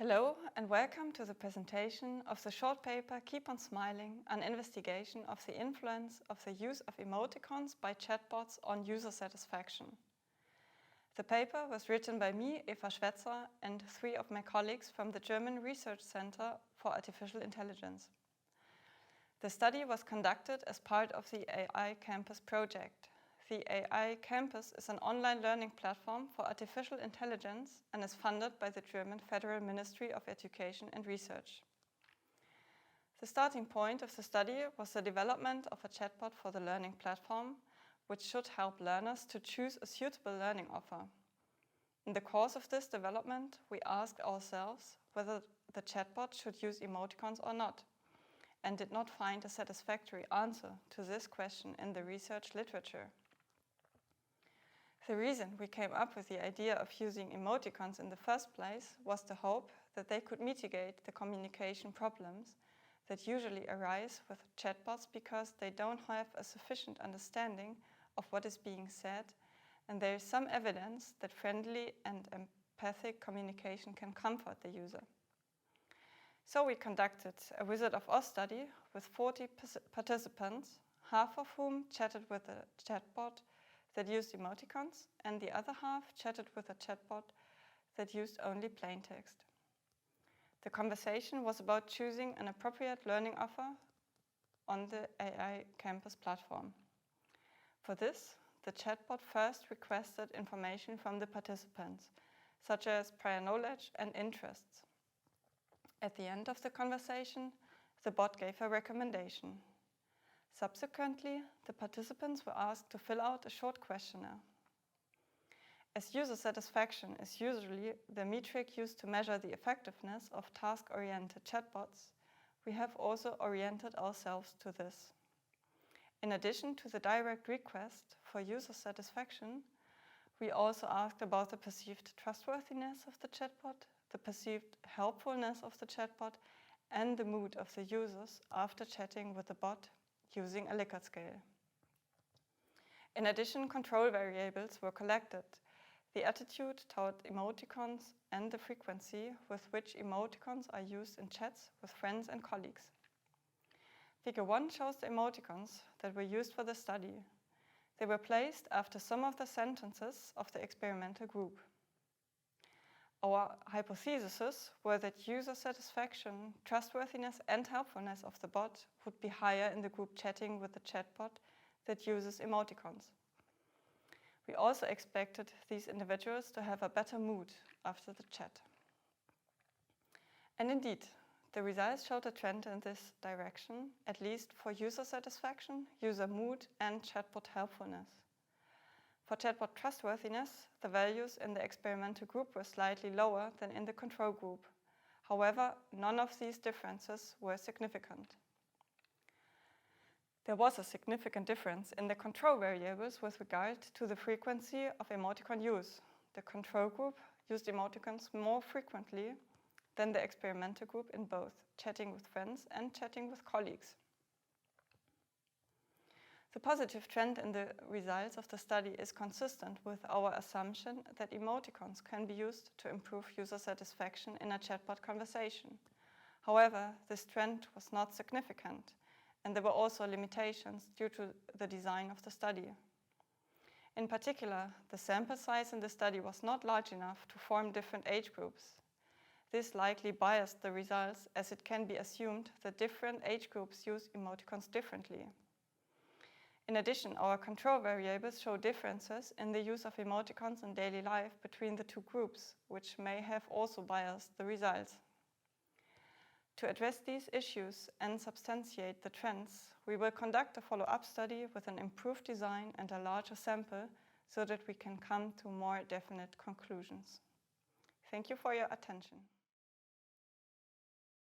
Hello and welcome to the presentation of the short paper Keep on Smiling, an investigation of the influence of the use of emoticons by chatbots on user satisfaction. The paper was written by me, Eva Schwetzer, and 3 of my colleagues from the German Research Center for Artificial Intelligence. The study was conducted as part of the AI Campus project. The AI Campus is an online learning platform for artificial intelligence and is funded by the German Federal Ministry of Education and Research. The starting point of the study was the development of a chatbot for the learning platform, which should help learners to choose a suitable learning offer. In the course of this development, we asked ourselves whether the chatbot should use emoticons or not, and did not find a satisfactory answer to this question in the research literature. The reason we came up with the idea of using emoticons in the first place was the hope that they could mitigate the communication problems that usually arise with chatbots because they don't have a sufficient understanding of what is being said, and there is some evidence that friendly and empathic communication can comfort the user. So we conducted a Wizard of Oz study with 40 participants, half of whom chatted with a chatbot that used emoticons, and the other half chatted with a chatbot that used only plain text. The conversation was about choosing an appropriate learning offer on the AI Campus platform. For this, the chatbot first requested information from the participants, such as prior knowledge and interests. At the end of the conversation, the bot gave a recommendation. Subsequently, the participants were asked to fill out a short questionnaire. As user satisfaction is usually the metric used to measure the effectiveness of task-oriented chatbots, we have also oriented ourselves to this. In addition to the direct request for user satisfaction, we also asked about the perceived trustworthiness of the chatbot, the perceived helpfulness of the chatbot, and the mood of the users after chatting with the bot using a Likert scale. In addition, control variables were collected: the attitude toward emoticons and the frequency with which emoticons are used in chats with friends and colleagues. Figure 1 shows the emoticons that were used for the study. They were placed after some of the sentences of the experimental group. Our hypotheses were that user satisfaction, trustworthiness and helpfulness of the bot would be higher in the group chatting with the chatbot that uses emoticons. We also expected these individuals to have a better mood after the chat. And indeed, the results showed a trend in this direction, at least for user satisfaction, user mood and chatbot helpfulness. For chatbot trustworthiness, the values in the experimental group were slightly lower than in the control group. However, none of these differences were significant. There was a significant difference in the control variables with regard to the frequency of emoticon use. The control group used emoticons more frequently than the experimental group in both chatting with friends and chatting with colleagues. The positive trend in the results of the study is consistent with our assumption that emoticons can be used to improve user satisfaction in a chatbot conversation. However, this trend was not significant, and there were also limitations due to the design of the study. In particular, the sample size in the study was not large enough to form different age groups. This likely biased the results, as it can be assumed that different age groups use emoticons differently. In addition, our control variables show differences in the use of emoticons in daily life between the two groups, which may have also biased the results. To address these issues and substantiate the trends, we will conduct a follow-up study with an improved design and a larger sample so that we can come to more definite conclusions. Thank you for your attention.